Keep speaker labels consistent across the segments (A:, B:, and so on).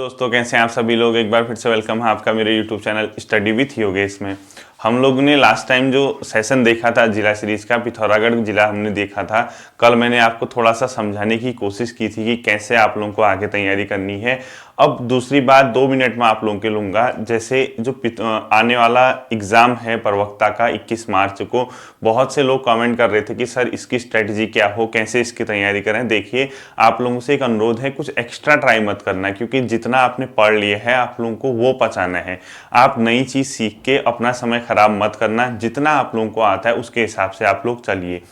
A: दोस्तों कैसे हैं आप सभी लोग। एक बार फिर से वेलकम है आपका मेरे YouTube channel study with Yogesh में। हम लोग ने लास्ट टाइम जो सेशन देखा था जिला सीरीज का, पिथौरागढ़ जिला हमने देखा था। कल मैंने आपको थोड़ा सा समझाने की कोशिश की थी कि कैसे आप लोगों को आगे तैयारी करनी है। अब दूसरी बात 2 मिनट में आप लोगों के लूँगा। जैसे जो आने वाला एग्ज़ाम है प्रवक्ता का 21 मार्च को, बहुत से लोग कमेंट कर रहे थे कि सर इसकी स्ट्रेटजी क्या हो, कैसे इसकी तैयारी करें। देखिए आप लोगों से एक अनुरोध है, कुछ एक्स्ट्रा ट्राई मत करना, क्योंकि जितना आपने पढ़ लिया है आप लोगों को वो पचाना है। आप नई चीज़ सीख के अपना समय खराब मत करना। जितना आप लोगों को आता है उसके हिसाब से आप लोग चलिए।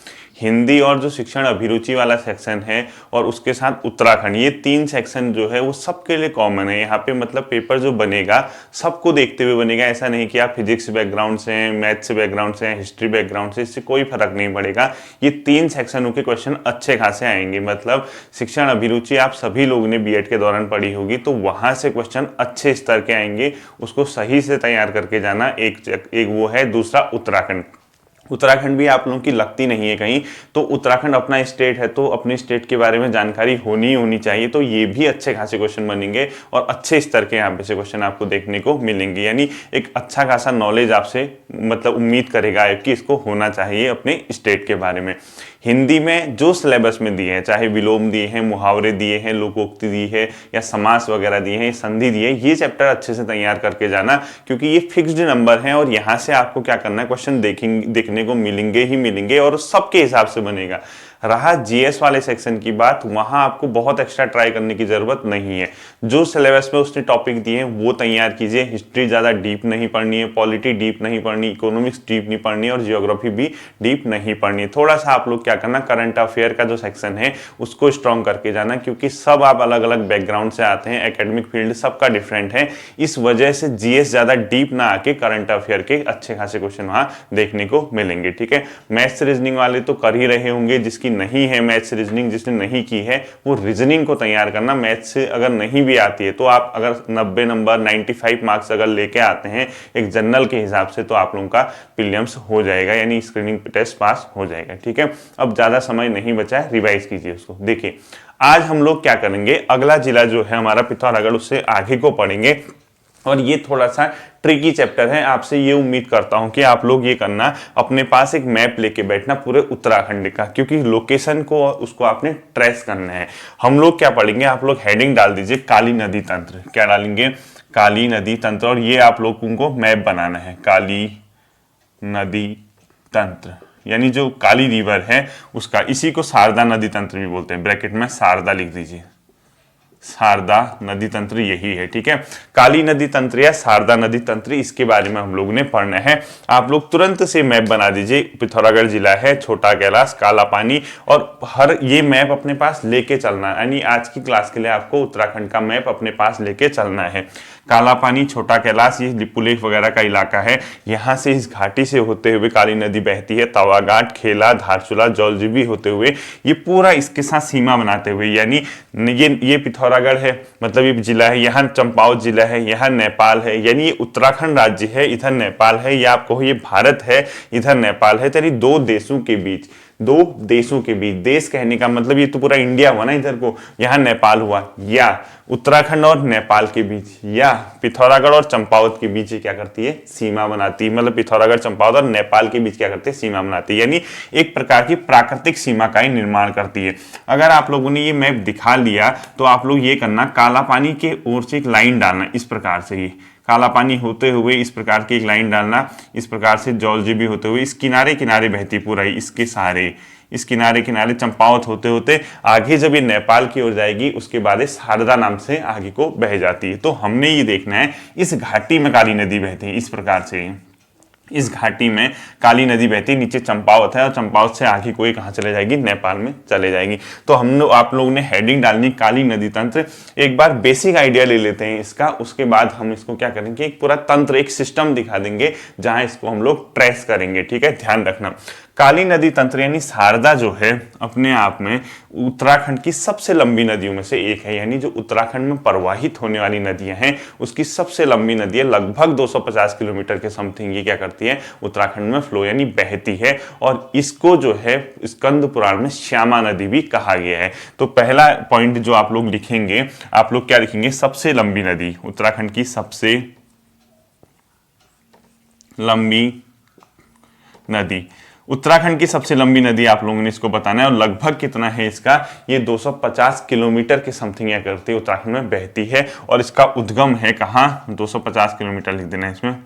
A: हिंदी और जो शिक्षण अभिरुचि वाला सेक्शन है और उसके साथ उत्तराखंड, ये 3 सेक्शन जो है वो सबके लिए कॉमन है। यहाँ पे मतलब पेपर जो बनेगा सबको देखते हुए बनेगा। ऐसा नहीं कि आप फिजिक्स बैकग्राउंड से हैं, मैथ से बैकग्राउंड से हैं, हिस्ट्री बैकग्राउंड से, इससे कोई फर्क नहीं पड़ेगा। ये 3 सेक्शनों के क्वेश्चन अच्छे खासे आएंगे। मतलब शिक्षण अभिरुचि आप सभी लोगों ने बीएड के दौरान पढ़ी होगी, तो वहाँ से क्वेश्चन अच्छे स्तर के आएंगे। उसको सही से तैयार करके जाना। एक वो है। दूसरा उत्तराखंड भी आप लोगों की लगती नहीं है कहीं, तो उत्तराखंड अपना स्टेट है तो अपने स्टेट के बारे में जानकारी होनी चाहिए। तो ये भी अच्छे खासे क्वेश्चन बनेंगे और अच्छे स्तर के यहाँ पे से क्वेश्चन आपको देखने को मिलेंगे। यानी एक अच्छा खासा नॉलेज आपसे मतलब उम्मीद करेगा कि इसको होना चाहिए अपने स्टेट के बारे में। हिंदी में जो सिलेबस में दिए हैं, चाहे विलोम दिए हैं, मुहावरे दिए हैं, लोकोक्ति दी है या समास वगैरह दिए हैं, संधि दिए हैं, ये चैप्टर अच्छे से तैयार करके जाना, क्योंकि ये फिक्स्ड नंबर हैं और यहाँ से आपको क्या करना है, क्वेश्चन देखने को मिलेंगे ही मिलेंगे और सबके हिसाब से बनेगा। रहा जीएस वाले सेक्शन की बात, वहां आपको बहुत एक्स्ट्रा ट्राई करने की जरूरत नहीं है। जो सिलेबस में उसने टॉपिक दिए हैं वो तैयार कीजिए। हिस्ट्री ज़्यादा डीप नहीं पढ़नी है, पॉलिटी डीप नहीं पढ़नी, इकोनॉमिक्स डीप नहीं पढ़नी और जियोग्राफी भी डीप नहीं पढ़नी है। थोड़ा सा आप लोग क्या करना, करंट अफेयर का जो सेक्शन है उसको स्ट्रॉन्ग करके जाना, क्योंकि सब आप अलग अलग बैकग्राउंड से आते हैं, एकेडमिक फील्ड सबका डिफरेंट है। इस वजह से जीएस ज़्यादा डीप ना आके करंट अफेयर के अच्छे खासे क्वेश्चन वहां देखने को मिलेंगे। ठीक है, मैथ्स रीजनिंग वाले तो कर ही रहे होंगे। जिसकी नहीं है मैथ्स रीजनिंग, जिसने नहीं की है वो रीजनिंग को तैयार करना। मैथ्स से अगर नहीं भी आती है तो आप अगर 90 नंबर 95 मार्क्स अगर लेके आते हैं एक जनरल के हिसाब से, तो आप लोगों का प्रीलिम्स हो जाएगा, यानी स्क्रीनिंग टेस्ट पास हो जाएगा। ठीक है, अब ज्यादा समय नहीं बचा है, रिवाइज कीजिए उसको। देखिए आज हम लोग क्या करेंगे, अगला जिला जो है हमारा पिथौरागढ़, उससे आगे को पढ़ेंगे और ये थोड़ा सा ट्रिकी चैप्टर है। आपसे ये उम्मीद करता हूं कि आप लोग ये करना, अपने पास एक मैप लेके बैठना पूरे उत्तराखंड का, क्योंकि लोकेशन को उसको आपने ट्रेस करना है। हम लोग क्या पढ़ेंगे, आप लोग हेडिंग डाल दीजिए काली नदी तंत्र। क्या डालेंगे, काली नदी तंत्र। और ये आप लोगों को मैप बनाना है, काली नदी तंत्र, यानी जो काली रिवर है उसका। इसी को शारदा नदी तंत्र भी बोलते हैं, ब्रैकेट में शारदा लिख दीजिए। शारदा नदी तंत्र यही है। ठीक है, काली नदी तंत्र या शारदा नदी तंत्र, इसके बारे में हम लोगों ने पढ़ना है। आप लोग तुरंत से मैप बना दीजिए। पिथौरागढ़ जिला है, छोटा कैलाश, काला पानी, और हर ये मैप अपने पास लेके चलना है। यानी आज की क्लास के लिए आपको उत्तराखंड का मैप अपने पास लेके चलना है। काला पानी, छोटा कैलाश, ये लिपुलेख वगैरह का इलाका है। यहाँ से इस घाटी से होते हुए काली नदी बहती है, तवाघाट, खेला, धारचूला, जौलजीबी होते हुए ये पूरा इसके साथ सीमा बनाते हुए, यानी ये पिथौरागढ़ है, मतलब ये जिला है, यहाँ चंपावत जिला है, यहाँ नेपाल है, यानी ये उत्तराखंड राज्य है, इधर नेपाल है, या आप कहो ये भारत है, इधर नेपाल है। यानी दो देशों के बीच, देश कहने का मतलब ये तो पूरा इंडिया हुआ ना इधर को, यहाँ नेपाल हुआ, या उत्तराखंड और नेपाल के बीच, या पिथौरागढ़ और चंपावत के बीच क्या करती है, सीमा बनाती है। मतलब पिथौरागढ़, चंपावत और नेपाल के बीच क्या करती है, सीमा बनाती है। यानी एक प्रकार की प्राकृतिक सीमा का ही निर्माण करती है। अगर आप लोगों ने ये मैप दिखा लिया तो आप लोग ये करना, काला पानी के ओर से एक लाइन डालना, इस प्रकार से ही काला पानी होते हुए इस प्रकार की एक लाइन डालना, इस प्रकार से जौलजीबी होते हुए इस किनारे किनारे बहती पूरा इसके सारे, इस किनारे किनारे चंपावत होते होते आगे जब ये नेपाल की ओर जाएगी उसके बाद शारदा नाम से आगे को बह जाती है। तो हमने ये देखना है इस घाटी में काली नदी बहती है, इस प्रकार से इस घाटी में काली नदी बहती, नीचे चंपावत है और चंपावत से आगे कोई कहाँ चले जाएगी, नेपाल में चले जाएगी। तो हम लोग आप लोगों ने हेडिंग डालनी काली नदी तंत्र। एक बार बेसिक आइडिया ले लेते हैं इसका, उसके बाद हम इसको क्या करेंगे, एक पूरा तंत्र, एक सिस्टम दिखा देंगे जहां इसको हम लोग ट्रेस करेंगे। ठीक है, ध्यान रखना, काली नदी तंत्र यानी शारदा जो है अपने आप में उत्तराखंड की सबसे लंबी नदियों में से एक है, यानी जो उत्तराखंड में प्रवाहित होने वाली नदियां हैं उसकी सबसे लंबी नदी है, लगभग 250 किलोमीटर के समथिंग ये क्या करती है उत्तराखंड में फ्लो यानी बहती है, और इसको जो है स्कंद पुराण में श्यामा नदी भी कहा गया है। तो पहला पॉइंट जो आप लोग लिखेंगे, आप लोग क्या लिखेंगे, सबसे लंबी नदी, उत्तराखंड की सबसे लंबी नदी, उत्तराखंड की सबसे लंबी नदी आप लोगों ने इसको बताना है, और लगभग कितना है इसका, ये 250 किलोमीटर के समथिंग या करती है उत्तराखंड में बहती है, और इसका उद्गम है कहाँ, 250 किलोमीटर लिख देना है इसमें।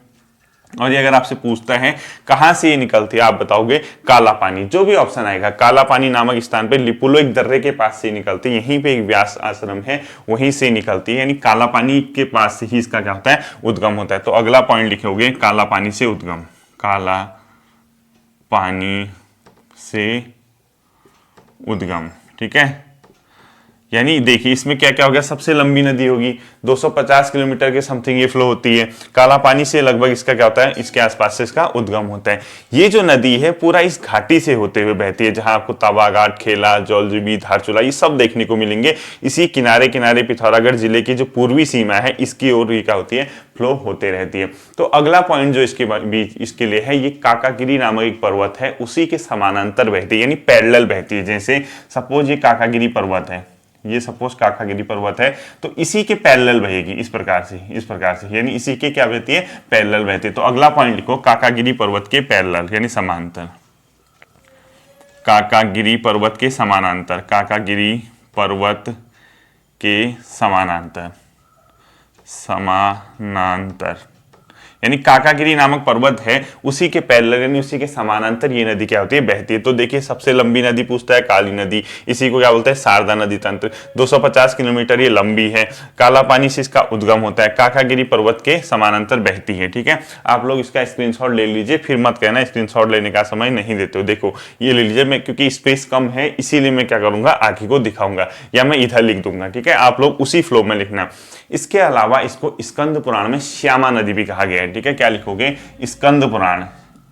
A: और ये अगर आपसे पूछता है कहां से ये निकलती है, आप बताओगे काला पानी, जो भी ऑप्शन आएगा, काला पानी नामक स्थान पे लिपुलो एक दर्रे के पास से निकलती है, यहीं पे एक व्यास आश्रम है वहीं से निकलती है, यानी काला पानी के पास से ही इसका क्या होता है उद्गम होता है। तो अगला पॉइंट लिखोगे काला पानी से उद्गम, काला पानी से उद्गम, ठीक है। यानी देखिए इसमें क्या क्या हो गया, सबसे लंबी नदी होगी, 250 किलोमीटर के समथिंग ये फ्लो होती है, काला पानी से लगभग इसका क्या होता है, इसके आसपास से इसका उद्गम होता है। ये जो नदी है पूरा इस घाटी से होते हुए बहती है, जहां आपको तवा घाट, खेला, जौलजीबी, धारचूला ये सब देखने को मिलेंगे। इसी किनारे किनारे पिथौरागढ़ जिले की जो पूर्वी सीमा है इसकी ओर क्या होती है, फ्लो होते रहती है। तो अगला पॉइंट जो इसके बीच इसके लिए है, ये काकागिरी नामक एक पर्वत है, उसी के समानांतर बहती है, यानी पैरेलल बहती है। जैसे सपोज ये काकागिरी पर्वत है, ये सपोज काकागिरी पर्वत है, तो इसी के पैरेलल बहेगी, इस प्रकार से, यानी इसी के क्या बहती है, पैरेलल बहती है। तो अगला पॉइंट लिखो, काकागिरी पर्वत के पैरेलल यानी समांतर, काकागिरी पर्वत के समानांतर, काकागिरी पर्वत के समानांतर, यानी काकागिरी नामक पर्वत है उसी के पैरेलल यानी उसी के समानांतर ये नदी क्या होती है, बहती है। तो देखिए सबसे लंबी नदी पूछता है काली नदी, इसी को क्या बोलते हैं, शारदा नदी तंत्र, 250 किलोमीटर ये लंबी है, काला पानी से इसका उद्गम होता है, काकागिरी पर्वत के समानांतर बहती है, ठीक है। आप लोग इसका स्क्रीनशॉट ले लीजिए, फिर मत कहना स्क्रीनशॉट लेने का समय नहीं देते हो। देखो ये ले लीजिए, मैं क्योंकि स्पेस कम है इसीलिए मैं क्या करूंगा, आगे को दिखाऊंगा या मैं इधर लिख दूंगा, ठीक है। आप लोग उसी फ्लो में लिखना। इसके अलावा इसको स्कंद पुराण में श्यामा नदी भी कहा गया है, ठीक है। क्या लिखोगे, स्कंद पुराण,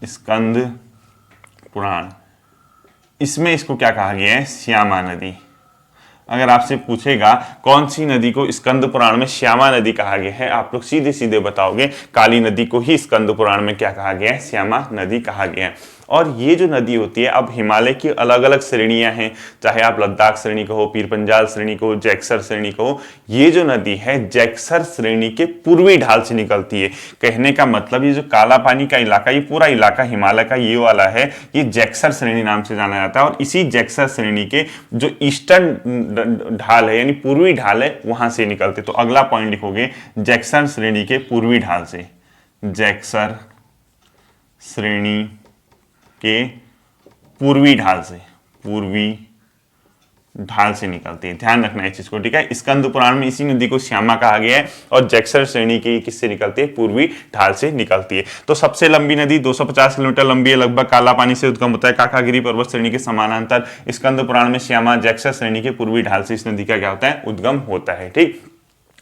A: स्कंद पुराण, इसमें इसको क्या कहा गया है, श्यामा नदी। अगर आपसे पूछेगा कौन सी नदी को स्कंद पुराण में श्यामा नदी कहा गया है, आप लोग सीधे सीधे बताओगे काली नदी को ही स्कंद पुराण में क्या कहा गया है, श्यामा नदी कहा गया है। और ये जो नदी होती है, अब हिमालय की अलग अलग श्रेणियां हैं, चाहे आप लद्दाख श्रेणी कहो, पीर पंजाल श्रेणी कहो, जैक्सर श्रेणी कहो, ये जो नदी है जैक्सर श्रेणी के पूर्वी ढाल से निकलती है। कहने का मतलब ये जो काला पानी का इलाका, ये पूरा इलाका हिमालय का ये वाला है, ये जैक्सर श्रेणी नाम से जाना जाता है, और इसी जैक्सर श्रेणी के जो ईस्टर्न ढाल है यानी पूर्वी ढाल है वहां से निकलते। तो अगला पॉइंट लिखोगे, जैक्सर श्रेणी के पूर्वी ढाल से, जैक्सर श्रेणी के पूर्वी ढाल से निकलती है। ध्यान रखना है इस चीज को, ठीक है। स्कंद पुराण में इसी नदी को श्यामा कहा गया है, और जैक्सर श्रेणी की किससे निकलती है, पूर्वी ढाल से निकलती है। तो सबसे लंबी नदी 250 किलोमीटर लंबी है, लगभग काला पानी से उद्गम होता है, काकागिरी पर्वत श्रेणी के समानांतर, स्कंद पुराण में श्यामा, जैक्सर श्रेणी के पूर्वी ढाल से इस नदी का क्या होता है, उद्गम होता है, ठीक।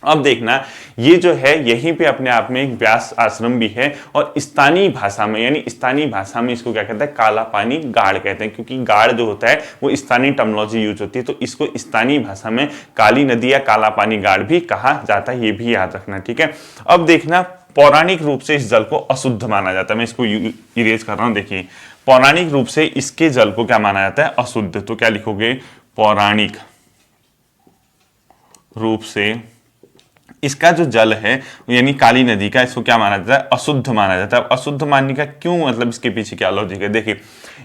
A: अब देखना, ये जो है यहीं पे अपने आप में एक व्यास आश्रम भी है, और स्थानीय भाषा में यानी स्थानीय भाषा में इसको क्या कहते हैं, काला पानी गाड़ कहते हैं, क्योंकि गाड़ जो होता है वो स्थानीय टर्मिनोलॉजी यूज होती है, तो इसको स्थानीय भाषा में काली नदी या काला पानी गाड़ भी कहा जाता है, ये भी याद रखना, ठीक है। अब देखना, पौराणिक रूप से इस जल को अशुद्ध माना जाता है, मैं इसको इरेज कर रहा हूं, देखिए पौराणिक रूप से इसके जल को क्या माना जाता है, अशुद्ध। तो क्या लिखोगे, पौराणिक रूप से इसका जो जल है यानी काली नदी का, इसको क्या माना जाता है, अशुद्ध माना जाता है। अशुद्ध मानने का क्यों, मतलब इसके पीछे क्या लॉजिक है, देखिए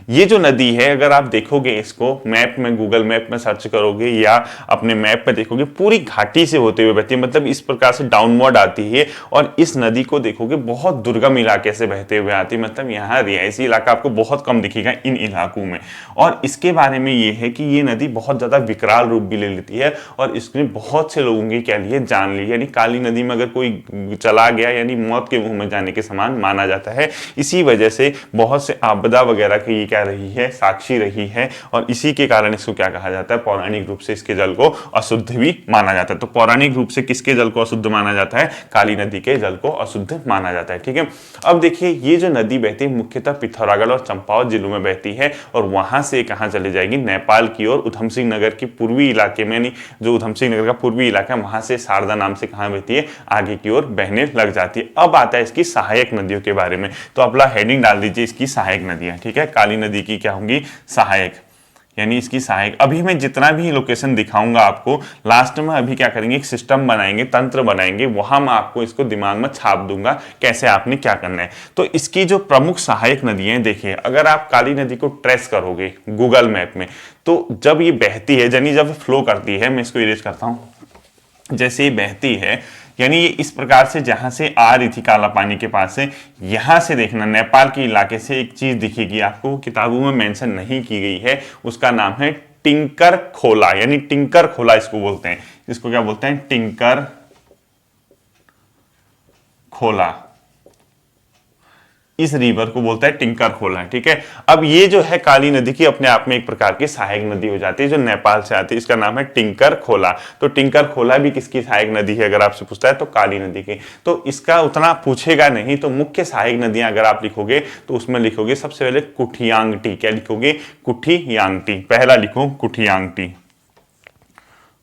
A: ये जो नदी है, अगर आप देखोगे इसको मैप में, गूगल मैप में सर्च करोगे या अपने मैप में देखोगे, पूरी घाटी से होते हुए बहती है, मतलब इस प्रकार से डाउनवर्ड आती है, और इस नदी को देखोगे बहुत दुर्गम इलाके से बहते हुए आती है, मतलब यहाँ रिहायशी इलाका आपको बहुत कम दिखेगा इन इलाकों में। और इसके बारे में ये है कि ये नदी बहुत ज्यादा विकराल रूप भी ले लेती है, और इसने बहुत से लोगों की क्या लिए, जान ली, यानी काली नदी में अगर कोई चला गया यानी मौत के मुंह में जाने के समान माना जाता है। इसी वजह से बहुत से आपदा वगैरह की ये क्या रही है, साक्षी रही है, और इसी के कारण इसको क्या कहा जाता है, पौराणिक रूप से इसके जल को अशुद्ध भी माना जाता है। तो पौराणिक रूप से किसके जल को अशुद्ध माना जाता है, काली नदी के जल को अशुद्ध माना जाता है। ठीक है, अब देखिए ये जो नदी बहती है मुख्यतः पिथौरागढ़ और चंपावत जिलों में बहती है, और वहां से कहां चले जाएगी, नेपाल की ओर उधम सिंह नगर के पूर्वी इलाके में, यानी जो उधम सिंह नगर का पूर्वी इलाका है वहां से शारदा नाम से कहां बहती है, आगे की ओर बहने लग जाती है। अब आता है इसकी सहायक नदियों के बारे में, तो अपना हेडिंग डाल दीजिए इसकी सहायक नदियां। ठीक है, काली नदी की क्या होंगी, सहायक, यानी इसकी सहायक। अभी मैं जितना भी लोकेशन दिखाऊंगा आपको, लास्ट में अभी क्या करेंगे, एक सिस्टम बनाएंगे, तंत्र बनाएंगे, वहां मैं आपको इसको दिमाग में छाप दूंगा कैसे आपने क्या करना है। तो इसकी जो प्रमुख सहायक नदियां देखिए, अगर आप काली नदी को ट्रेस करोगे गूगल मैप में, तो जब ये बहती है यानी जब फ्लो करती है, मैं इसको इरेज करता हूं, जैसे ये बहती है यानी ये इस प्रकार से जहां से आ रही थी काला पानी के पास से, यहां से देखना नेपाल के इलाके से एक चीज दिखेगी आपको, किताबों में मेंशन नहीं की गई है, उसका नाम है टिंकर खोला, यानी टिंकर खोला इसको बोलते हैं। इसको क्या बोलते हैं, टिंकर खोला, इस रिवर को बोलता है टिंकर खोला। ठीक है, अब ये जो है काली नदी की अपने आप में एक प्रकार की सहायक नदी हो जाती है जो नेपाल से आती है, इसका नाम है टिंकर खोला। तो टिंकर खोला भी किसकी सहायक नदी है, अगर आपसे पूछता है तो काली नदी की। तो इसका उतना पूछेगा नहीं, तो मुख्य सहायक नदियां अगर आप लिखोगे तो उसमें लिखोगे सबसे पहले कुठियांगटी, क्या लिखोगे, कुठियांगटी, पहला लिखो कुठियांगटी,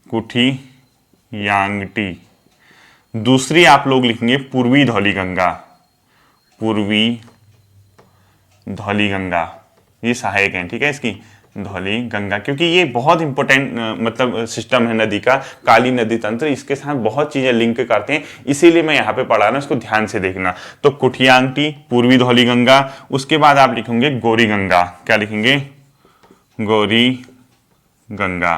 A: कुठियांगटी। दूसरी आप लोग लिखेंगे पूर्वी धौली गंगा, पूर्वी धौली गंगा, ये सहायक है। ठीक है, इसकी धौली गंगा, क्योंकि ये बहुत इंपॉर्टेंट मतलब सिस्टम है नदी का, काली नदी तंत्र, इसके साथ बहुत चीजें लिंक करते हैं, इसीलिए मैं यहाँ पे पढ़ा रहा हूं, इसको ध्यान से देखना। तो कुठियांगटी, पूर्वी धौली गंगा, उसके बाद आप लिखेंगे गौरी गंगा, क्या लिखेंगे, गौरी गंगा।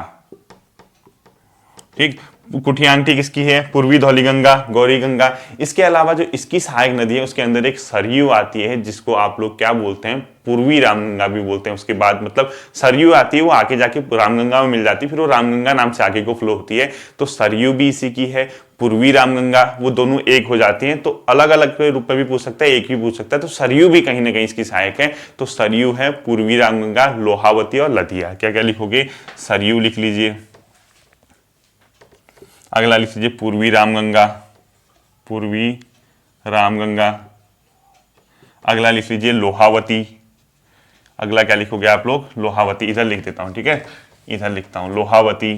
A: ठीक, कुठियांगटी किसकी है, पूर्वी धौली गंगा, गौरी गंगा। इसके अलावा जो इसकी सहायक नदी है उसके अंदर एक सरयू आती है, जिसको आप लोग क्या बोलते हैं, पूर्वी रामगंगा भी बोलते हैं। उसके बाद मतलब सरयू आती है, वो आके जाके रामगंगा में मिल जाती है, फिर वो रामगंगा नाम से आगे को फ्लो होती है। तो सरयू भी इसी की है, पूर्वी रामगंगा, वो दोनों एक हो जाती हैं। तो अलग अलग रूप में भी पूछ सकता है, एक भी पूछ सकता है। तो सरयू भी कहीं ना कहीं इसकी सहायक है। तो सरयू है, पूर्वी रामगंगा, लोहावती और लधिया। क्या क्या लिखोगे, सरयू लिख लीजिए, अगला लिख लीजिए पूर्वी रामगंगा, पूर्वी रामगंगा, अगला लिख लीजिए लोहावती, अगला क्या लिखोगे आप लोग, लोहावती। इधर लिख देता हूं, ठीक है, इधर लिखता हूं लोहावती,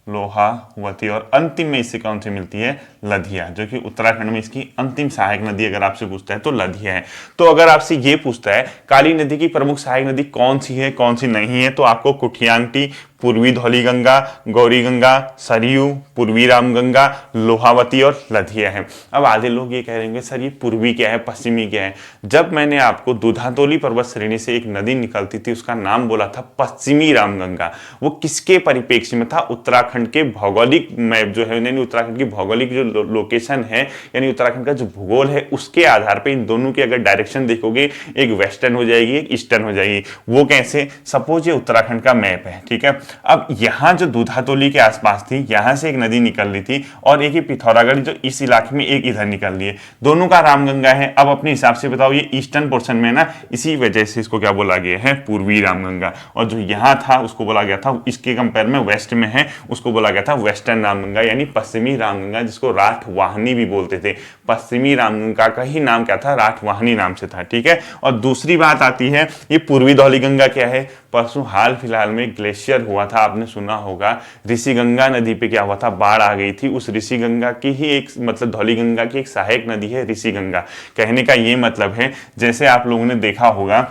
A: लोहावती, और अंतिम में इससे कौन सी मिलती है, लधिया, जो कि उत्तराखंड में इसकी अंतिम सहायक नदी अगर आपसे पूछता है तो लधिया है। तो अगर आपसे ये पूछता है काली नदी की प्रमुख सहायक नदी कौन सी है कौन सी नहीं है, तो आपको कुठियांगटी, पूर्वी धौली गंगा, गौरी गंगा, सरयू, पूर्वी रामगंगा, लोहावती और लधिया है। अब आधे लोग ये कह रहे हैं सर ये पूर्वी क्या है, पश्चिमी क्या है। जब मैंने आपको दूधातोली पर्वत श्रेणी से एक नदी निकलती थी उसका नाम बोला था पश्चिमी रामगंगा, वो किसके परिप्रेक्ष्य में था, उत्तराखंड के भौगोलिक मैप जो है, यानी उत्तराखंड की भौगोलिक जो लोकेशन है, यानी उत्तराखंड का जो भूगोल है उसके आधार पर इन दोनों की अगर डायरेक्शन देखोगे, एक वेस्टर्न हो जाएगी एक ईस्टर्न हो जाएगी। वो कैसे, सपोज ये उत्तराखंड का मैप है, ठीक है, अब यहां जो दूधातोली के आसपास थी यहां से एक नदी निकल रही थी, और एक ही पिथौरागढ़ जो इस इलाके में एक इधर निकल रही है, दोनों का रामगंगा है। अब अपने हिसाब से बताओ, ये ईस्टर्न पोर्शन में ना, इसी वजह से इसको क्या बोला गया है, पूर्वी रामगंगा, और जो यहां था उसको बोला गया था, इसके कंपेयर में वेस्ट में है, उसको बोला गया था वेस्टर्न रामगंगा, यानी पश्चिमी रामगंगा, जिसको राठवाहनी भी बोलते थे। पश्चिमी रामगंगा का ही नाम क्या था, राठवाहनी नाम से था, ठीक है। और दूसरी बात आती है, ये पूर्वी धौली गंगा क्या है, परसों हाल फिलहाल में ग्लेशियर हुआ था, आपने सुना होगा, ऋषिगंगा नदी पे क्या हुआ था, बाढ़ आ गई थी। उस ऋषिगंगा की ही एक मतलब धौली गंगा की एक सहायक नदी है ऋषिगंगा। कहने का ये मतलब है, जैसे आप लोगों ने देखा होगा,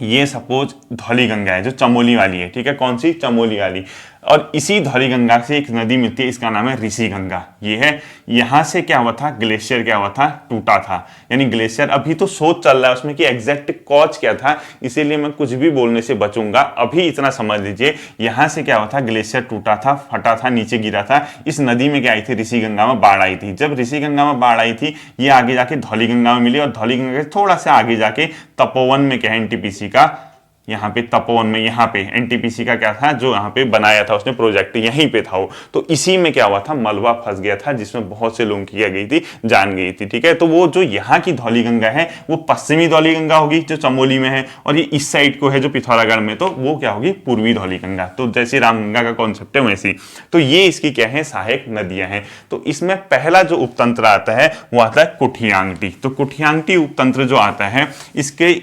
A: ये सपोज धौली गंगा है जो चमोली वाली है, ठीक है, कौन सी, चमोली वाली, और इसी धौली गंगा से एक नदी मिलती है, इसका नाम है ऋषि गंगा। ये है, यहां से क्या हुआ था, ग्लेशियर क्या हुआ था, टूटा था, यानी ग्लेशियर, अभी तो शोध चल रहा है उसमें कि एग्जैक्ट कॉज क्या था, इसीलिए मैं कुछ भी बोलने से बचूंगा। अभी इतना समझ लीजिए, यहां से क्या हुआ था, ग्लेशियर टूटा था, फटा था, नीचे गिरा था, इस नदी में क्या आई थी, ऋषि गंगा में बाढ़ आई थी। जब ऋषि गंगा में बाढ़ आई थी, ये आगे जाके धौली गंगा में मिली, और धौली गंगा के थोड़ा सा आगे जाके तपोवन में क्या है, एनटीपीसी का यहाँ पे तपोवन में, यहाँ पे एनटीपीसी का क्या था जो यहाँ पे बनाया था उसने प्रोजेक्ट, यहीं पे था वो। तो इसी में क्या हुआ था, मलबा फंस गया था जिसमें बहुत से लोगों की क्या गई थी, जान गई थी। ठीक है, तो वो जो यहाँ की धौलीगंगा है वो पश्चिमी धौलीगंगा होगी जो चमोली में है, और ये इस साइड को है जो पिथौरागढ़ में, तो वो क्या होगी, पूर्वी धौलीगंगा। तो जैसे रामगंगा का कॉन्सेप्ट है वैसी, तो ये इसकी क्या है, सहायक नदियां हैं। तो इसमें पहला जो उपतंत्र आता है वो आता है कुठियांगटी। तो कुठियांगटी उपतंत्र जो आता है, इसके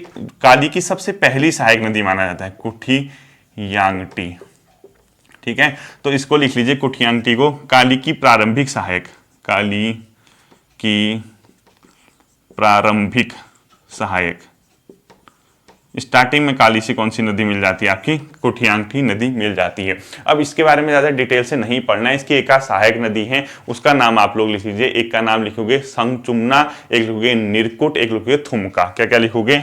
A: काली की सबसे पहली सहायक नदी माना जाता है कुठियांगटी। ठीक है, तो इसको लिख लीजिए कुठियांगटी को, काली की प्रारंभिक सहायक, काली की प्रारंभिक सहायक। स्टार्टिंग में काली से कौन सी नदी मिल जाती है, आपकी कुठियांगटी नदी मिल जाती है। अब इसके बारे में ज्यादा डिटेल से नहीं पढ़ना है, इसकी एक सहायक नदी है, उसका नाम आप लोग लिख लीजिए। एक का नाम लिखोगे संगचुमना, एक लिखोगे निरकुट, एक लिखोगे थुमका। क्या क्या लिखोगे,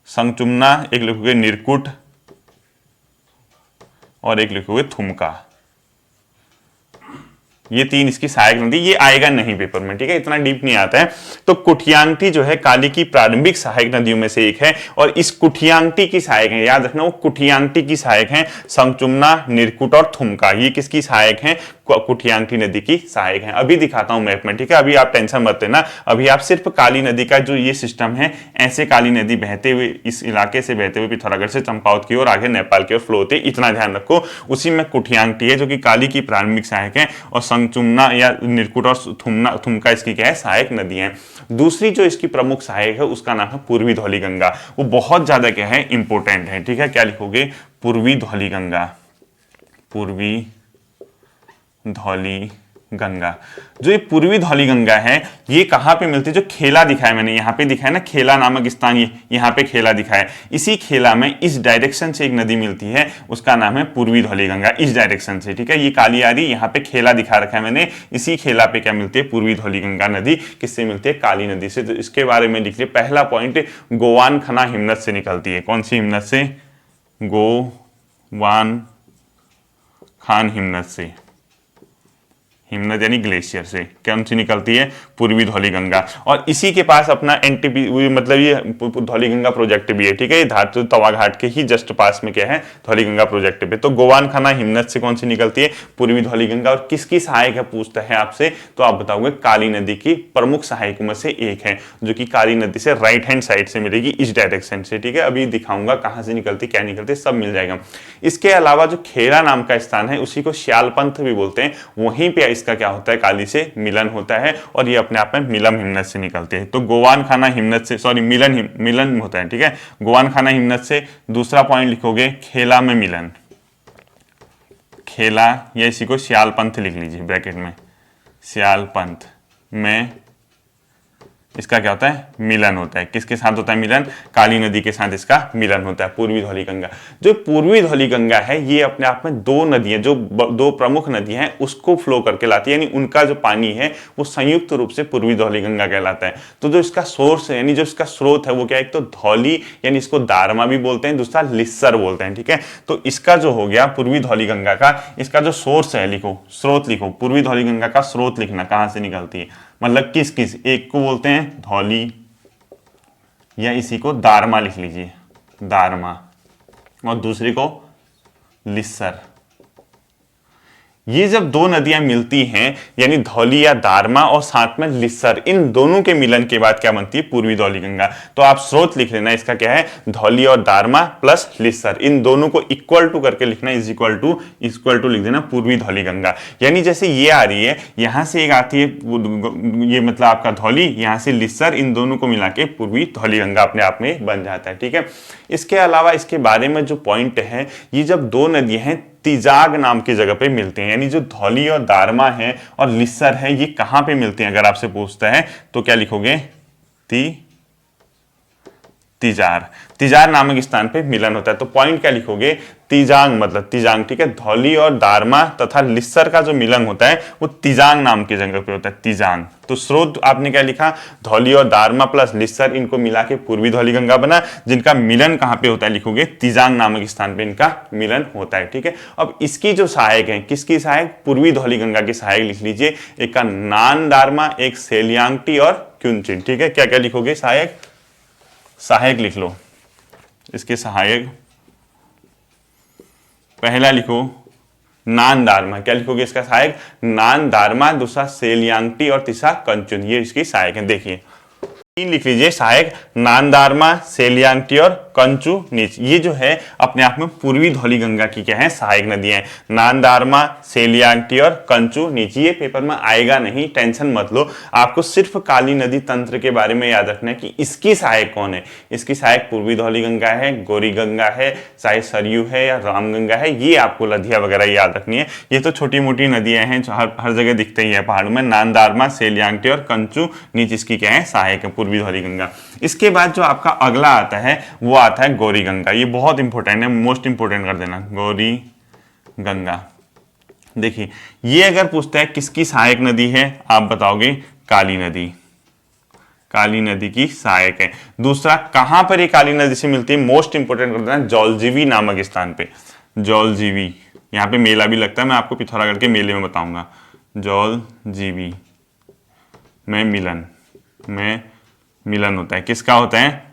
A: संगचुमना, एक लिखोगे निरकुट और एक लिखोगे थुमका। ये तीन इसकी सहायक नदी, ये आएगा नहीं पेपर में, ठीक है, इतना डीप नहीं आता है। तो कुठियांगटी जो है काली की प्रारंभिक सहायक नदियों में से एक है, और इस कुठियांगटी की सहायक है, याद रखना वो कुठियांगटी की सहायक है संगचुमना, निरकुट और थुमका। ये किसकी सहायक है, कुठियांगटी नदी की सहायक है। अभी दिखाता हूं मैप में, ठीक है, अभी आप टेंशन मत लेना, अभी आप सिर्फ काली नदी का जो ये सिस्टम है, ऐसे काली नदी बहते हुए इस इलाके से बहते हुए पिथौरागढ़ से चंपावत की ओर आगे नेपाल की ओर फ्लो होती है, इतना ध्यान रखो। उसी में कुठियांगटी है जो कि काली की प्रारंभिक सहायक है, और संगचुमना या निरकुट और थुमका इसकी क्या है, सहायक नदी है। दूसरी जो इसकी प्रमुख सहायक है उसका नाम है पूर्वी धौलीगंगा। वो बहुत ज्यादा क्या है, इंपॉर्टेंट है। ठीक है, क्या लिखोगे, पूर्वी धौलीगंगा, पूर्वी धौलीगंगा। जो ये पूर्वी धौलीगंगा है ये कहां पे मिलती है, जो खेला दिखाया मैंने, यहां पे दिखाया ना खेला नामक स्थान, ये यहां पे खेला दिखाया, इसी खेला में इस डायरेक्शन से एक नदी मिलती है, उसका नाम है पूर्वी धौलीगंगा, इस डायरेक्शन से। ठीक है, ये काली आ रही, यहां पे खेला दिखा रखा है मैंने, इसी खेला पे क्या मिलती है, पूर्वी धौलीगंगा नदी। किससे मिलती है, काली नदी से। तो इसके बारे में लिख लिया, पहला पॉइंट, गोवान खना हिमनद से निकलती है। कौन सी हिमनद से, गोवान खान हिमनद से, हिमनद यानी ग्लेशियर से कौन सी निकलती है, पूर्वी धौलीगंगा। और इसी के पास अपना एनटीपी मतलब ये धौलीगंगा प्रोजेक्ट भी है। ठीक है, ये धातु तवा घाट के ही जस्ट पास में क्या है, धौलीगंगा प्रोजेक्ट पे। तो गोवान खाना हिमनद से कौन सी निकलती है, पूर्वी धौलीगंगा। और किसकी सहायक है पूछता है आपसे, तो आप बताओगे काली नदी की प्रमुख सहायकों में से एक है, जो कि काली नदी से राइट हैंड साइड से मिलेगी, इस डायरेक्शन से। ठीक है, अभी दिखाऊंगा कहां से निकलती, क्या निकलती, सब मिल जाएगा। इसके अलावा जो खेरा नाम का स्थान है उसी को श्यालपंथ भी बोलते हैं, वहीं पे इसका क्या होता है, काली से मिलन होता है, और ये अपने आप में मिलम हिमनद से निकलते हैं। तो गोवान खाना हिमनद से, सॉरी मिलन होता है। ठीक है, गोवान खाना हिमनद से। दूसरा पॉइंट लिखोगे, खेला में मिलन, खेला या इसी को श्यालपंथ लिख लीजिए ब्रैकेट में, श्यालपंथ में इसका क्या होता है, मिलन होता है। किसके साथ होता है मिलन, काली नदी के साथ इसका मिलन होता है, पूर्वी धौलीगंगा। जो पूर्वी धौलीगंगा है ये अपने आप में दो नदियां, जो दो प्रमुख नदियां हैं उसको फ्लो करके लाती है, यानी उनका जो पानी है वो संयुक्त रूप से पूर्वी धौलीगंगा कहलाता है। तो जो इसका सोर्स है, यानी जो इसका स्रोत है वो क्या है, एक तो धौली यानी इसको दारमा भी बोलते हैं, दूसरा लिस्सर बोलते हैं। ठीक है, तो इसका जो हो गया पूर्वी धौलीगंगा का, इसका जो सोर्स है लिखो, स्रोत लिखो, पूर्वी धौलीगंगा का स्रोत लिखना, कहां से निकलती है, मतलब किस किस, एक को बोलते हैं धौली या इसी को दारमा लिख लीजिए, दारमा, और दूसरी को लिस्सर। ये जब दो नदियां मिलती हैं, यानी धौली या दारमा और साथ में लिस्सर, इन दोनों के मिलन के बाद क्या बनती है, पूर्वी धौलीगंगा। तो आप स्रोत लिख लेना, इसका क्या है, धौली और दारमा प्लस लिस्सर, इन दोनों को इक्वल टू करके लिखना, इज इक्वल टू लिख देना पूर्वी धौलीगंगा। यानी जैसे ये आ रही है, यहां से एक आती है, ये मतलब आपका धौली, यहां से लिस्सर, इन दोनों को मिला के पूर्वी धौलीगंगा अपने आप में बन जाता है। ठीक है, इसके अलावा इसके बारे में जो पॉइंट है, ये जब दो नदियां हैं तिजाग नाम की जगह पे मिलते हैं, यानी जो धौली और दारमा है और लिस्सर है, ये कहां पे मिलते हैं अगर आपसे पूछता है तो क्या लिखोगे, तिजार नामक स्थान पे मिलन होता है। तो पॉइंट क्या लिखोगे, तिजांग मतलब तिजांग। ठीक है, धौली और दारमा तथा लिस्सर का जो मिलन होता है वो तिजांग नाम की जगह पे होता है, तिजांग। तो स्रोत आपने क्या लिखा, धौली और दारमा प्लस लिस्सर, इनको मिला के पूर्वी धौलीगंगा बना, जिनका मिलन कहां पे होता है लिखोगे, तिजांग नामक स्थान पे इनका मिलन होता है। ठीक है, अब इसकी जो सहायक है, किसकी सहायक, पूर्वी धौलीगंगा की सहायक लिख लीजिए, एक का नान दारमा, एक सेलियांगटी और क्युनचिन। ठीक है, क्या क्या लिखोगे? सहायक, सहायक लिख लो इसके सहायक। पहला लिखो नान दारमा, क्या लिखोगे इसका सहायक? नान दारमा, दूसरा सेलियांगटी और तीसरा कंचुन, ये इसकी सहायक है। देखिए तीन लिख लीजिए सहायक, नानदारमा, सेलियांगटी और कंचू नीच। ये जो है अपने आप में पूर्वी धौलीगंगा की क्या है? सहायक नदियां हैं। नानदारमा, सेलियांगटी और कंचू नीच। ये पेपर में आएगा नहीं, टेंशन मत लो। आपको सिर्फ काली नदी तंत्र के बारे में याद रखना है कि इसकी सहायक कौन है। इसकी सहायक पूर्वी धौलीगंगा है, गौरी गंगा है, चाहे सरयू है या रामगंगा है। ये आपको नदियां वगैरह याद रखनी है। ये तो छोटी मोटी नदियां हैं, हर जगह दिखते ही है पहाड़ों में। नानदारमा, सेलियांगटी और कंचू नीच इसकी क्या है? सहायक है, पूर्वी धौलीगंगा। इसके बाद जो आपका अगला आता है वो आता है गौरी गंगा। ये बहुत इंपॉर्टेंट है, मोस्ट इंपॉर्टेंट कर देना, गौरी गंगा। देखिए ये अगर पूछता है किसकी सहायक नदी है, आप बताओगे काली नदी, काली नदी की सहायक है। दूसरा कहां पर ये काली नदी से मिलती है, मोस्ट इंपॉर्टेंट कर देना, जौलजीबी नामक स्थान पे। जौलजीबी, यहाँ पे मेला भी लगता है, मैं आपको पिथौरागढ़ के मेले में बताऊंगा। जौलजीबी में मिलन होता है, किसका होता है?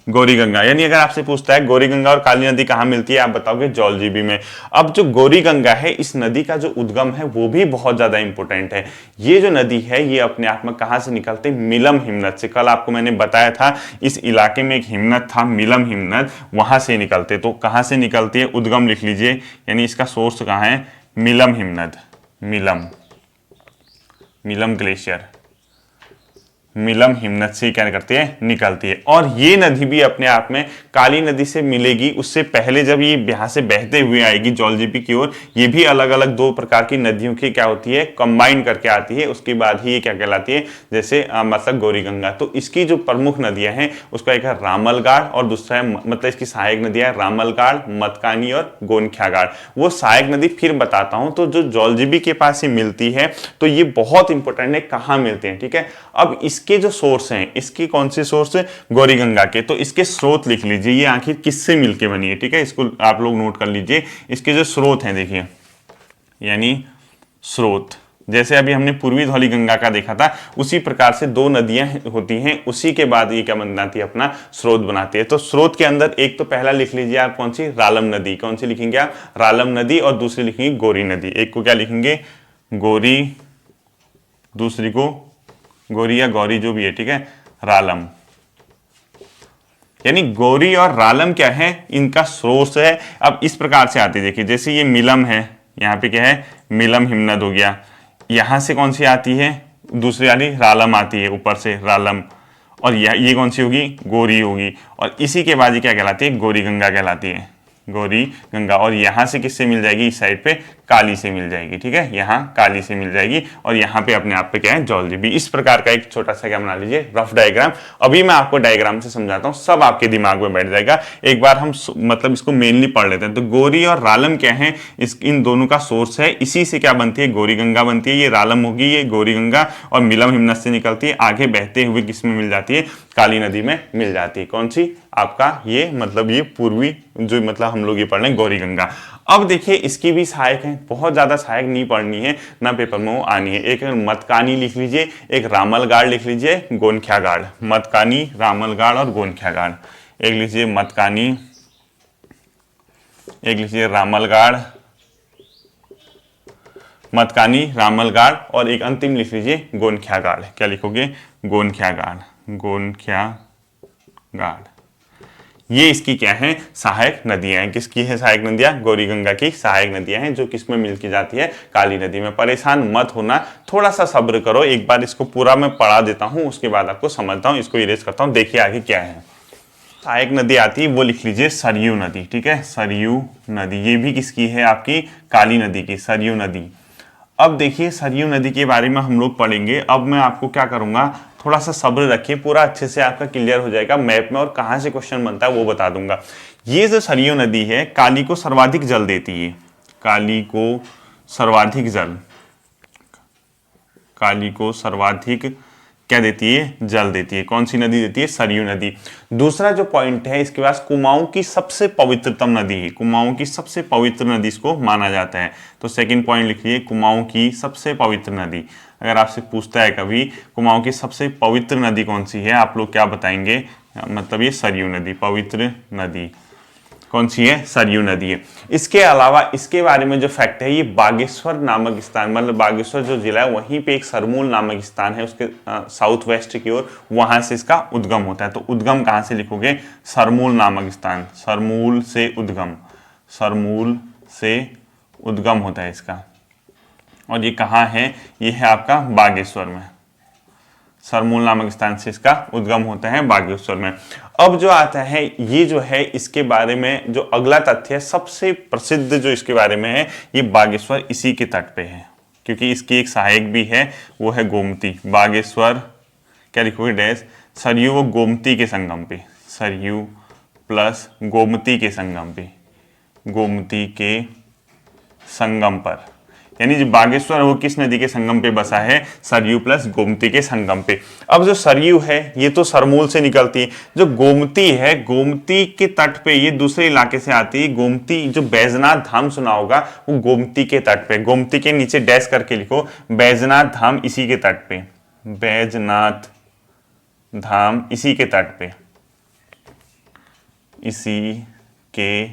A: गौरी गंगा। यानी अगर आपसे पूछता है गौरी गंगा और काली नदी कहां मिलती है, आप बताओगे जौलजीबी में। अब जो गौरी गंगा है, इस नदी का जो उद्गम है वो भी बहुत ज्यादा इंपॉर्टेंट है। ये जो नदी है ये अपने आप में कहां से निकलते हैं? मिलम हिमनद से। कल आपको मैंने बताया था इस इलाके में एक हिमनद था, मिलम हिमनद, वहां से निकलते। तो कहां से निकलती है? उद्गम लिख लीजिए, यानी इसका सोर्स कहां है? मिलम हिमनद, मिलम ग्लेशियर, मिलम हिमनद से क्या करती है? निकलती है। और ये नदी भी अपने आप में काली नदी से मिलेगी उससे पहले, जब ये यहाँ से बहते हुए आएगी जौलजीबी की ओर, ये भी अलग अलग दो प्रकार की नदियों की क्या होती है? कंबाइन करके आती है। उसके बाद ही ये क्या कहलाती है? जैसे मतलब गौरी गंगा। तो इसकी जो प्रमुख नदियां हैं उसका एक है रामलगाड़ और दूसरा है मतलब इसकी सहायक नदियां रामलगाड़, मतकानी और गोनख्यागाड़। वो सहायक नदी फिर बताता हूं। तो जो जौलजीबी के पास ही मिलती है, तो ये बहुत इंपॉर्टेंट है कहां मिलते हैं। ठीक है, अब इसके जो सोर्स हैं, इसकी कौन से सोर्स है? गौरी गंगा के। तो इसके स्रोत लिख लीजिए, ये आखिर किससे मिलके बनी है। ठीक है, इसको आप लोग नोट कर लीजिए। इसके जो स्रोत हैं देखिए, यानी स्रोत, जैसे अभी हमने पूर्वी धौली गंगा का देखा था, उसी प्रकार से दो नदियां होती हैं, उसी के बाद ये क्या बनाती है? अपना स्रोत बनाती है। तो स्रोत के अंदर एक तो पहला लिख लीजिए आप, कौन सी? रालम नदी। कौन सी लिखेंगे आप? रालम नदी। और दूसरी लिखेंगे गौरी नदी। एक को क्या लिखेंगे? गौरी, दूसरी को गौरी या गौरी जो भी है, ठीक है, रालम। यानी गौरी और रालम क्या है? इनका सोर्स है। अब इस प्रकार से आती है, देखिए जैसे ये मिलम है, यहाँ पे क्या है? मिलम हिमनद हो गया। यहां से कौन सी आती है? दूसरी वाली रालम आती है, ऊपर से रालम। और ये कौन सी होगी? गौरी होगी। और इसी के बाद ये क्या कहलाती है? गौरी गंगा कहलाती है, गौरी गंगा। और यहां से किससे मिल जाएगी? इस साइड पे काली से मिल जाएगी। ठीक है, यहाँ काली से मिल जाएगी और यहाँ पे अपने आप पे क्या है? जौलजीबी। इस प्रकार का एक छोटा सा क्या बना लीजिए? Rough diagram. अभी मैं आपको डायग्राम से समझाता हूँ, सब आपके दिमाग में बैठ जाएगा। एक बार हम मतलब इसको मेनली पढ़ लेते हैं। तो गौरी और रालम क्या है? इन दोनों का सोर्स है, इसी से क्या बनती है? गौरी गंगा बनती है। ये रालम होगी, ये गौरी गंगा, और मिलम हिमनद से निकलती है, आगे बहते हुए किस में मिल जाती है? काली नदी में मिल जाती है। कौन सी? आपका ये मतलब ये पूर्वी जो मतलब हम लोग ये पढ़ लें, गौरी गंगा। अब देखिए इसकी भी सहायक है, बहुत ज्यादा सहायक नहीं पढ़नी है ना, पेपर में वो आनी है। एक मतकानी लिख लीजिए, एक रामलगाड़ लिख लीजिए, गोनख्यागाड़। मतकानी, रामलगाड़ और गोनख्यागाड़। एक लीजिए मतकानी, एक लीजिए रामलगाड़, मतकानी, रामलगाड़, और एक अंतिम लिख लीजिए गोनख्यागाड़। क्या लिखोगे? गोनख्यागाड़, गोनख्यागाड़। ये इसकी क्या है? सहायक नदियां हैं। किसकी है सहायक नदियां? गौरी गंगा की सहायक नदियां हैं, जो किसमें मिल की जाती है? काली नदी में। परेशान मत होना, थोड़ा सा सब्र करो, एक बार इसको पूरा मैं पढ़ा देता हूं, उसके बाद आपको समझता हूं, इसको इरेज करता हूं। देखिए आगे क्या है। सहायक नदी आती है, वो लिख लीजिए सरयू नदी। ठीक है, सरयू नदी। ये भी किसकी है? आपकी काली नदी की, सरयू नदी। अब देखिए सरयू नदी के बारे में हम लोग पढ़ेंगे। अब मैं आपको क्या करूंगा, थोड़ा सा सब्र रखिए, पूरा अच्छे से आपका क्लियर हो जाएगा मैप में, और कहां से क्वेश्चन बनता है वो बता दूंगा। ये जो सरयू नदी है, काली को सर्वाधिक जल देती है, काली को सर्वाधिक जल, काली को सर्वाधिक क्या देती है, जल देती है। कौन सी नदी देती है, सरयू नदी। दूसरा जो पॉइंट है इसके पास कुमाऊं की सबसे पवित्रतम नदी है, कुमाऊं की सबसे पवित्र नदी इसको माना जाता है। तो सेकंड पॉइंट लिखिए, कुमाऊं की सबसे पवित्र नदी। अगर आपसे पूछता है कभी कुमाऊं की सबसे पवित्र नदी कौन सी है, आप लोग क्या बताएंगे, मतलब ये सरयू नदी, पवित्र नदी कौन सी है, सरयू नदी है। इसके अलावा इसके बारे में जो फैक्ट है, ये बागेश्वर नामक स्थान, मतलब बागेश्वर जो जिला है वहीं पे एक सरमूल नामक स्थान है, उसके साउथ वेस्ट की ओर, वहां से इसका उद्गम होता है। तो उद्गम कहां से लिखोगे, सरमूल नामक स्थान, सरमूल से उद्गम, सरमूल से उद्गम होता है इसका। और ये कहाँ है, ये है आपका बागेश्वर में, सरमूल नामक स्थान से इसका उद्गम होता है बागेश्वर में। अब जो आता है ये जो है, इसके बारे में जो अगला तथ्य है, सबसे प्रसिद्ध जो इसके बारे में है, ये बागेश्वर इसी के तट पे है, क्योंकि इसकी एक सहायक भी है, वो है गोमती। बागेश्वर क्या लिखोगे, डैश सरयू व गोमती के संगम पे, सरयू प्लस गोमती के संगम पे, गोमती के संगम पर, यानी जो बागेश्वर वो किस नदी के संगम पे बसा है, सरयू प्लस गोमती के संगम पे। अब जो सरयू है ये तो सरमूल से निकलती है, जो गोमती है गोमती के तट पे, ये दूसरे इलाके से आती है। गोमती जो बैजनाथ धाम सुना होगा, वो गोमती के तट पे, गोमती के नीचे डैश करके लिखो, बैजनाथ धाम इसी के तट पे, बैजनाथ धाम इसी के तट पे, इसी के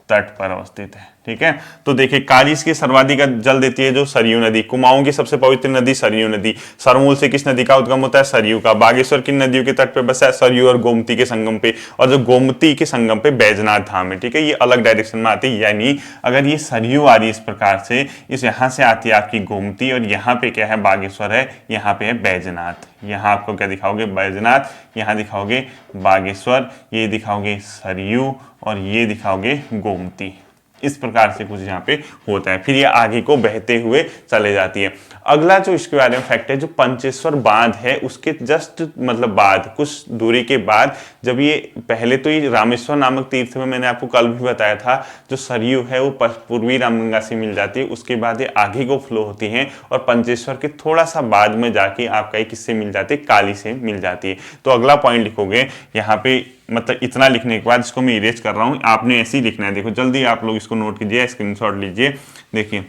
A: तट पर अवस्थित है। ठीक है, तो देखिए कालीस की सर्वाधिक जल देती है जो सरयू नदी, कुमाऊं की सबसे पवित्र नदी सरयू नदी, सरमूल से किस नदी का उद्गम होता है, सरयू का, बागेश्वर किन नदियों के तट पे बसा है, सरयू और गोमती के संगम पे, और जो गोमती के संगम पे बैजनाथ धाम है। ठीक है, ये अलग डायरेक्शन में आती है, यानी अगर ये सरयू आ रही है इस प्रकार से, इस यहाँ से आती है आपकी गोमती, और यहाँ पे क्या है, बागेश्वर है, यहाँ पे है बैजनाथ। यहाँ आपको क्या दिखाओगे, बैजनाथ, यहाँ दिखाओगे बागेश्वर, ये दिखाओगे सरयू, और ये दिखाओगे गोमती। इस प्रकार से कुछ यहाँ पे होता है, फिर ये आगे को बहते हुए चले जाती है। अगला जो इसके बारे में फैक्ट है, जो पंचेश्वर बांध है उसके जस्ट मतलब बाद, कुछ दूरी के बाद, जब ये पहले तो ये रामेश्वर नामक तीर्थ में, मैंने आपको कल भी बताया था, जो सरयू है वो पूर्वी रामगंगा से मिल जाती है, उसके बाद ये आगे को फ्लो होती है, और पंचेश्वर के थोड़ा सा बाद में जाके आपका ये किससे मिल जाती है, काली से मिल जाती है। तो अगला पॉइंट लिखोगे यहाँ पे, मतलब इतना लिखने के बाद इसको मैं इरेज कर रहा हूँ, आपने ऐसे ही लिखना है। देखो जल्दी आप लोग इसको नोट कीजिए, स्क्रीनशॉट लीजिए। देखिए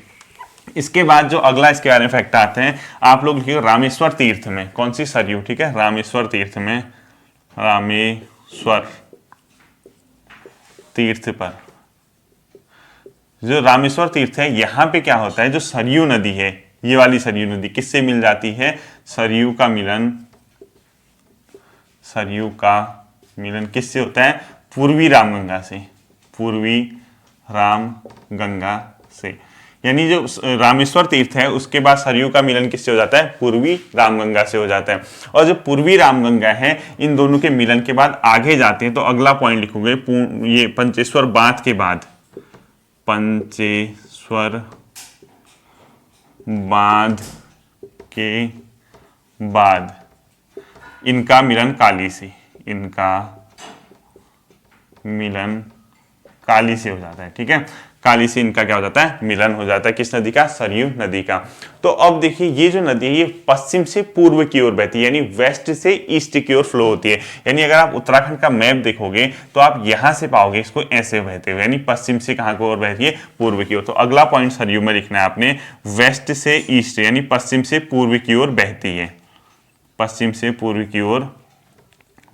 A: इसके बाद जो अगला इसके बारे में फैक्ट आते हैं, आप लोग लिखिए रामेश्वर तीर्थ में, कौन सी, सरयू। ठीक है, रामेश्वर तीर्थ में, रामेश्वर तीर्थ पर, जो रामेश्वर तीर्थ है यहाँ पे क्या होता है, जो सरयू नदी है, ये वाली सरयू नदी किससे मिल जाती है, सरयू का मिलन, सरयू का मिलन किससे होता है, पूर्वी रामगंगा से, पूर्वी रामगंगा से। यानी जो रामेश्वर तीर्थ है उसके बाद सरयू का मिलन किससे हो जाता है, पूर्वी रामगंगा से हो जाता है। और जो पूर्वी रामगंगा है, इन दोनों के मिलन के बाद आगे जाते हैं, तो अगला पॉइंट लिखोगे, ये पंचेश्वर बांध के बाद, पंचेश्वर बांध के बाद इनका मिलन काली से, इनका मिलन काली से हो जाता है। ठीक है, काली से इनका क्या हो जाता है, मिलन हो जाता है, किस नदी का, सरयू नदी का। तो अब देखिए ये जो नदी है ये पश्चिम से पूर्व की ओर बहती है, यानी वेस्ट से ईस्ट की ओर फ्लो होती है। यानी अगर आप उत्तराखंड का मैप देखोगे तो आप यहां से पाओगे इसको ऐसे बहते हुए, यानी पश्चिम से कहां की ओर बहती है, पूर्व की ओर। तो अगला पॉइंट सरयू में लिखना है आपने, वेस्ट से ईस्ट, यानी पश्चिम से पूर्व की ओर बहती है, पश्चिम से पूर्व की ओर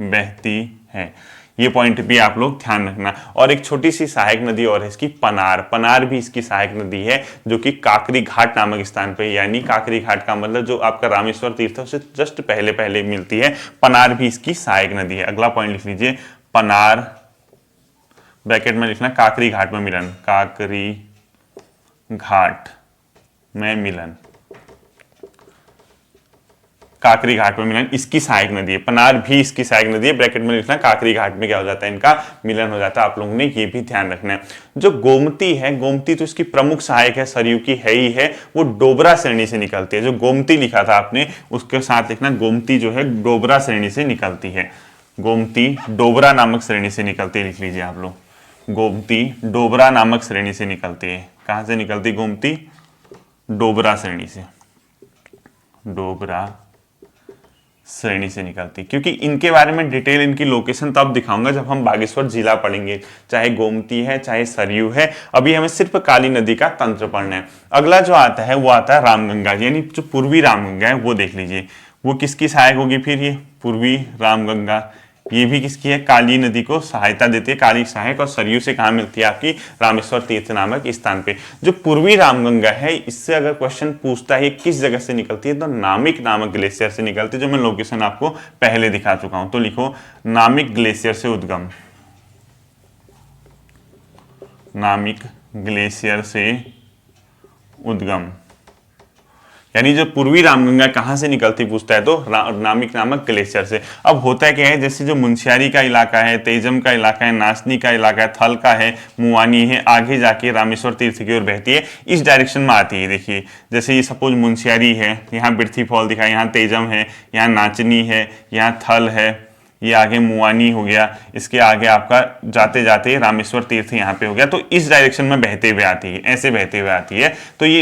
A: बहती है। ये पॉइंट भी आप लोग ध्यान रखना। और एक छोटी सी सहायक नदी और है इसकी, पनार, पनार भी इसकी सहायक नदी है, जो कि काकरी घाट नामक स्थान पे, यानी काकरी घाट का मतलब जो आपका रामेश्वर तीर्थ है उससे जस्ट पहले पहले मिलती है, पनार भी इसकी सहायक नदी है। अगला पॉइंट लिख लीजिए, पनार, ब्रैकेट में लिखना काकरी घाट में मिलन, काकरी घाट में मिलन, काकरी घाट में मिलन इसकी सहायक नदी है, पनार भी इसकी सहायक नदी है, ब्रैकेट में लिखना काकरी घाट में क्या हो जाता है, इनका मिलन हो जाता है। आप लोगों ने ये भी ध्यान रखना है। जो गोमती है, गोमती तो इसकी प्रमुख सहायक है, सरयू की है ही है, वो डोबरा श्रेणी से निकलती है। जो गोमती लिखा था आपने उसके साथ लिखना, गोमती जो है डोबरा श्रेणी से निकलती है, गोमती डोबरा नामक श्रेणी से निकलती है, लिख लीजिए आप लोग, गोमती डोबरा नामक श्रेणी से निकलती है। कहां से निकलती गोमती, डोबरा श्रेणी से, डोबरा श्रेणी से निकलती है। क्योंकि इनके बारे में डिटेल, इनकी लोकेशन तब दिखाऊंगा जब हम बागेश्वर जिला पढ़ेंगे, चाहे गोमती है चाहे सरयू है। अभी हमें सिर्फ काली नदी का तंत्र पढ़ना है। अगला जो आता है वो आता है रामगंगा, यानी जो पूर्वी रामगंगा है वो देख लीजिए, वो किसकी सहायक होगी फिर, ये पूर्वी रामगंगा, ये भी किसकी है, काली नदी को सहायता देती है, काली सहायक। और सरयू से कहाँ मिलती है, आपकी रामेश्वर तीर्थ नामक स्थान पे। जो पूर्वी रामगंगा है, इससे अगर क्वेश्चन पूछता है किस जगह से निकलती है, तो नामिक नामक ग्लेशियर से निकलती है, जो मैं लोकेशन आपको पहले दिखा चुका हूं। तो लिखो नामिक ग्लेशियर से उद्गम, नामिक ग्लेशियर से उद्गम, यानी जो पूर्वी रामगंगा कहाँ से निकलती पूछता है तो नामिक नामक ग्लेशियर से। अब होता है क्या है, जैसे जो मुंशियारी का इलाका है, तेजम का इलाका है, नाचनी का इलाका है, थल का है, मुआनी है, आगे जाके रामेश्वर तीर्थ की ओर बहती है, इस डायरेक्शन में आती है। देखिए जैसे ये सपोज मुंशियारी है, यहाँ बिरथी फॉल दिखा है, यहाँ तेजम है, यहाँ नाचनी है, यहाँ थल है, ये आगे मुआनी हो गया, इसके आगे आपका जाते जाते रामेश्वर तीर्थ यहाँ पे हो गया। तो इस डायरेक्शन में बहते हुए आती है, ऐसे बहते हुए आती है। तो ये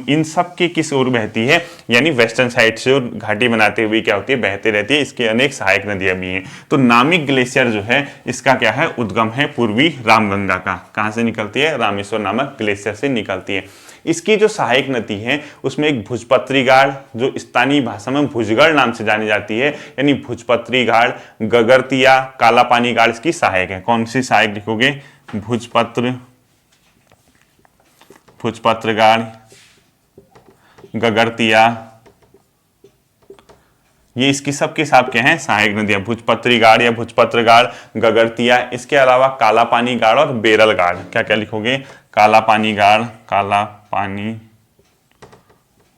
A: इन सब की किस ओर बहती है, यानी वेस्टर्न साइड से, और घाटी बनाते हुए क्या होती है, बहते रहती है। इसके अनेक सहायक नदियां भी हैं। तो नामिक ग्लेशियर जो है इसका क्या है, उद्गम है पूर्वी रामगंगा का। कहाँ से निकलती है, रामेश्वर नामक ग्लेशियर से निकलती है। इसकी जो सहायक नदी है उसमें एक भुजपत्री गाड़, जो स्थानीय भाषा में भुजगढ़ नाम से जानी जाती है, यानी भुजपत्री गाड़, गगरतिया, काला पानी गाड़ इसकी सहायक है। कौन सी सहायक लिखोगे, भुजपत्र गाड़, गगरतिया, ये इसकी सबके साथ क्या है, सहायक नदियां, भुजपत्री गाड़ या भुजपत्र गाड़, गगरतिया। इसके अलावा काला पानी गाड़ और बेरल गाड़। क्या क्या लिखोगे, काला पानी गाड़, काला पानी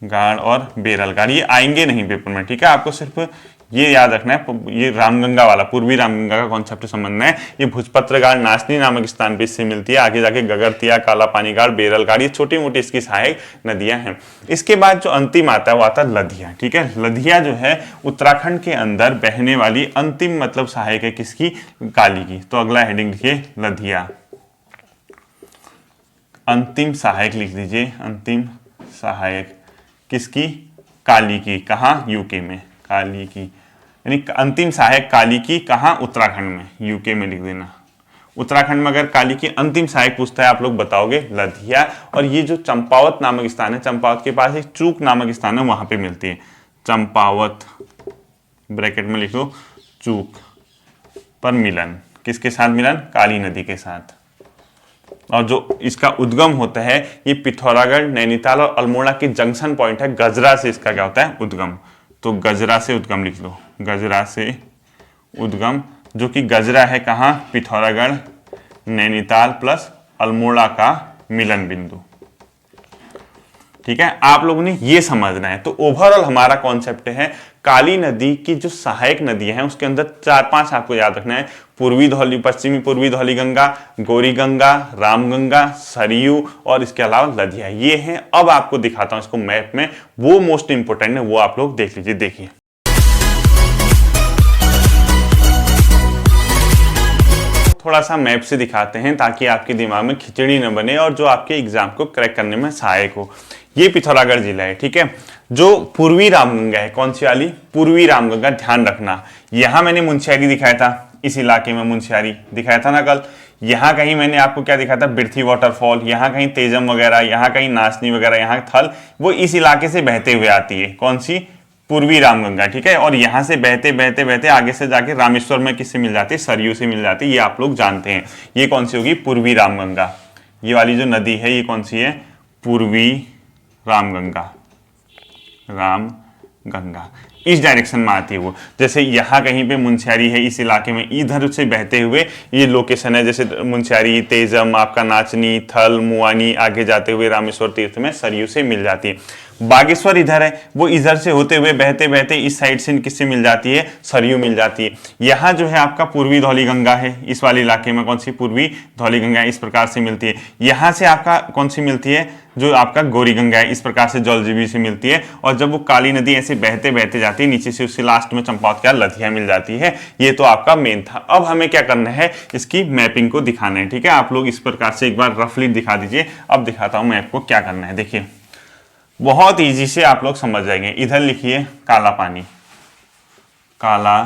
A: गाड़ और बेरल गाड़। ये आएंगे नहीं पेपर में, ठीक है, आपको सिर्फ ये याद रखना है। ये रामगंगा वाला, पूर्वी रामगंगा का कॉन्सेप्ट समझना है। ये भुजपत्र गाड़ नाचनी नामक स्थान पे इससे मिलती है, आगे जाके गगरतिया, काला पानी गाड़, बेरल गाड़, ये छोटी मोटी इसकी सहायक नदियां हैं। इसके बाद जो अंतिम आता है वो आता है लधिया, ठीक है। लधिया जो है उत्तराखंड के अंदर बहने वाली अंतिम मतलब सहायक है किसकी, काली की। तो अगला हेडिंग लिखिए लधिया, अंतिम सहायक लिख दीजिए, अंतिम सहायक किसकी, काली की। कहाँ, यूके में, काली की, यानी अंतिम सहायक काली की। कहाँ, उत्तराखंड में, यूके में लिख देना। उत्तराखंड में अगर काली की अंतिम सहायक पूछता है आप लोग बताओगे लधिया। और ये जो चंपावत नामक स्थान है, चंपावत के पास एक चूक नामक स्थान है, वहां पे मिलती है चंपावत, ब्रैकेट में लिख दो चूक पर मिलन, किसके साथ मिलन, काली नदी के साथ। और जो इसका उद्गम होता है ये पिथौरागढ़, नैनीताल और अल्मोड़ा के जंक्शन पॉइंट है, गजरा से इसका क्या होता है, उद्गम। तो गजरा से उद्गम लिख लो, गजरा से उद्गम, जो कि गजरा है कहाँ, पिथौरागढ़, नैनीताल प्लस अल्मोड़ा का मिलन बिंदु। ठीक है, आप लोगों ने ये समझना है। तो ओवरऑल हमारा कॉन्सेप्ट है काली नदी की जो सहायक नदी है उसके अंदर 4-5 आपको याद रखना है। पूर्वी धौली, पश्चिमी पूर्वी धौली गंगा, गौरी गंगा, रामगंगा, सरयू और इसके अलावा लधिया, ये हैं। अब आपको दिखाता हूं इसको मैप में, वो मोस्ट इंपोर्टेंट है, वो आप लोग देख लीजिए। देखिए थोड़ा सा मैप से दिखाते हैं ताकि आपके दिमाग में खिचड़ी न बने और जो आपके एग्जाम को क्रैक करने में सहायक हो। ये पिथौरागढ़ जिला है, ठीक है। जो पूर्वी रामगंगा है, कौन सी वाली, पूर्वी रामगंगा, ध्यान रखना। यहां मैंने मुंशियारी दिखाया था, इस इलाके में मुंशियारी दिखाया था ना कल। यहाँ कहीं मैंने आपको क्या दिखाया था, बिरथी वाटरफॉल, यहाँ कहीं तेजम वगैरह, यहाँ कहीं नाचनी वगैरह, यहाँ थल, वो इस इलाके से बहते हुए आती है। कौन सी, पूर्वी रामगंगा, ठीक है। और यहाँ से बहते बहते बहते आगे से जाके रामेश्वर में किससे मिल जाती है, सरयू से मिल जाती है। ये आप लोग जानते हैं। ये कौन सी होगी, पूर्वी रामगंगा। ये वाली जो नदी है ये कौन सी है, पूर्वी रामगंगा, रामगंगा इस डायरेक्शन में आती है वो। जैसे यहाँ कहीं पे मुंशियारी है, इस इलाके में इधर से बहते हुए ये लोकेशन है। जैसे मुंशियारी, तेजम, आपका नाचनी, थल, मुआनी, आगे जाते हुए रामेश्वर तीर्थ में सरयू से मिल जाती है। बागेश्वर इधर है, वो इधर से होते हुए बहते बहते इस साइड से किससे मिल जाती है, सरयू मिल जाती है। यहाँ जो है आपका पूर्वी धौली गंगा है, इस वाले इलाके में कौन सी, पूर्वी धौली गंगा इस प्रकार से मिलती है। यहाँ से आपका कौन सी मिलती है, जो आपका गौरी गंगा है, इस प्रकार से जलजीबी से मिलती है। और जब वो काली नदी ऐसे बहते बहते जाती है नीचे से, उससे लास्ट में चंपावत क्या, लधिया मिल जाती है। ये तो आपका मेन था। अब हमें क्या करना है, इसकी मैपिंग को दिखाना है, ठीक है। आप लोग इस प्रकार से एक बार रफली दिखा दीजिए। अब दिखाता हूं मैप को क्या करना है। देखिए बहुत इजी से आप लोग समझ जाएंगे। इधर लिखिए काला पानी, काला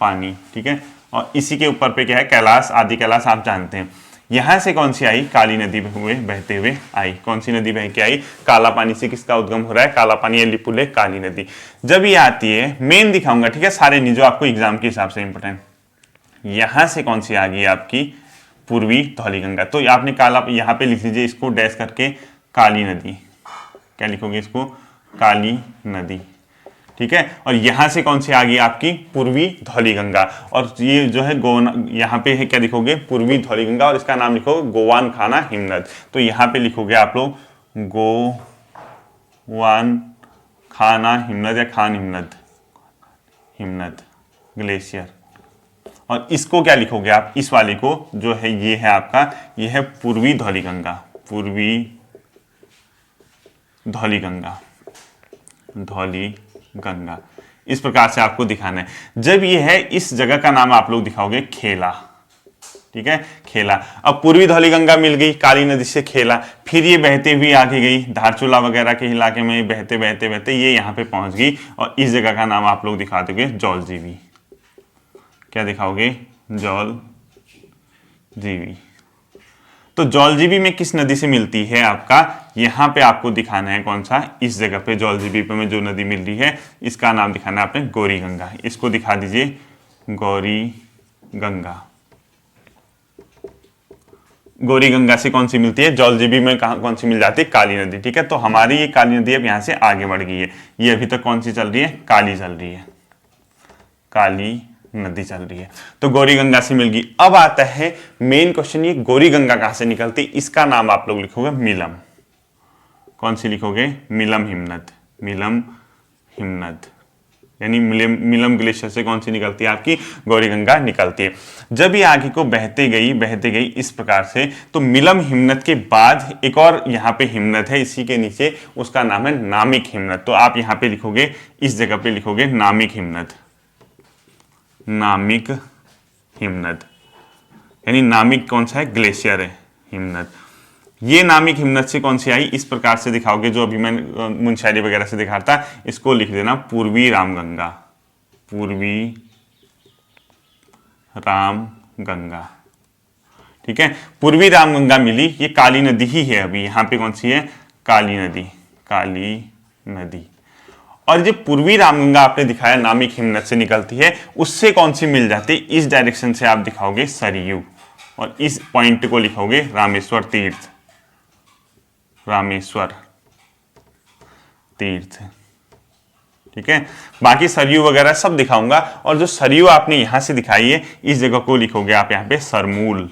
A: पानी, ठीक है। और इसी के ऊपर पे क्या है, कैलाश, आदि कैलाश आप जानते हैं। यहां से कौन सी आई, काली नदी बहते हुए आई। कौन सी नदी बह के आई, काला पानी से किसका उद्गम हो रहा है, काला पानी, एलिपुले, काली नदी। जब ये आती है, मेन दिखाऊंगा, ठीक है, सारे नहीं जो आपको एग्जाम के हिसाब से इंपोर्टेंट। यहां से कौन सी आ गई आपकी, पूर्वी धौलीगंगा। तो आपने काला, यहां पे लिख लीजिए इसको डैश करके, काली नदी। क्या लिखोगे इसको, काली नदी, ठीक है। और यहां से कौन सी आ गई आपकी, पूर्वी धौलीगंगा। और ये जो है यहाँ पे है, क्या लिखोगे, पूर्वी धौलीगंगा, और इसका नाम लिखोगे गोवान खाना हिमनद। तो यहाँ पे लिखोगे आप लोग गोवान खाना हिमनद या खान हिमनद, हिमनद ग्लेशियर। और इसको क्या लिखोगे आप, इस वाले को जो है, ये है आपका, ये है पूर्वी धौलीगंगा, पूर्वी धौलीगंगा, धौलीगंगा। इस प्रकार से आपको दिखाना है। जब ये है, इस जगह का नाम आप लोग दिखाओगे खेला, ठीक है, खेला। अब पूर्वी धौलीगंगा मिल गई काली नदी से, खेला। फिर ये बहते हुए आगे गई, धारचूला वगैरह के इलाके में बहते बहते बहते ये यहाँ पे पहुंच गई। और इस जगह का नाम आप लोग दिखा दोगे जौलजीबी। क्या दिखाओगे, जौलजीबी। तो जौलजीबी में किस नदी से मिलती है आपका, यहां पे आपको दिखाना है कौन सा, इस जगह पे जौलजीबी पे में जो नदी मिल रही है, इसका नाम दिखाना है आपने गौरी गंगा। इसको दिखा दीजिए, गौरी गंगा। गौरी गंगा से कौन सी मिलती है, जौलजीबी में कौन सी मिल जाती है, काली नदी, ठीक है। तो हमारी ये काली नदी अब यहां से आगे बढ़ गई है। ये अभी तक कौन सी चल रही है, काली चल रही है, काली नदी चल रही है। तो गौरी गंगा से मिल गई। अब आता है मेन क्वेश्चन, ये गौरी गंगा कहां से निकलती, इसका नाम आप लोग लिखोगे मिलम। कौन सी लिखोगे, मिलम हिमनद, मिलम हिमनद, यानी मिलम ग्लेशियर से कौन सी निकलती है आपकी, गौरी गंगा निकलती है। जब ये आगे को बहते गई इस प्रकार से, तो मिलम हिमनद के बाद एक और यहाँ पे हिमनद है इसी के नीचे, उसका नाम है नामिक हिमनद। तो आप यहाँ पे लिखोगे, इस जगह पे लिखोगे नामिक हिमनद, नामिक हिमनद, यानी नामिक कौन सा है, ग्लेशियर है, हिमनद। ये नामिक हिमनद से कौन सी आई, इस प्रकार से दिखाओगे, जो अभी मैंने मुंशियारी वगैरह से दिखा था। इसको लिख देना पूर्वी रामगंगा, पूर्वी रामगंगा, ठीक है। पूर्वी रामगंगा मिली, ये काली नदी ही है अभी, यहाँ पे कौन सी है, काली नदी, काली नदी। और जो पूर्वी रामगंगा आपने दिखाया नामिक हिमनद से निकलती है, उससे कौन सी मिल जाती है, इस डायरेक्शन से आप दिखाओगे सरयू, और इस पॉइंट को लिखोगे रामेश्वर तीर्थ, रामेश्वर तीर्थ, ठीक है। बाकी सरयू वगैरह सब दिखाऊंगा। और जो सरयू आपने यहां से दिखाई है, इस जगह को लिखोगे आप यहां पे सरमूल।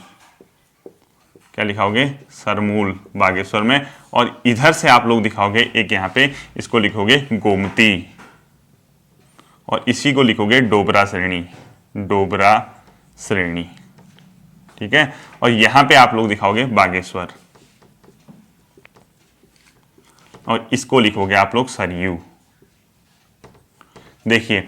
A: क्या लिखाओगे, सरमूल, बागेश्वर में। और इधर से आप लोग दिखाओगे एक यहां पे, इसको लिखोगे गोमती, और इसी को लिखोगे डोबरा श्रेणी, डोबरा श्रेणी, ठीक है। और यहां पे आप लोग दिखाओगे बागेश्वर, और इसको लिखोगे आप लोग सरयू। देखिए,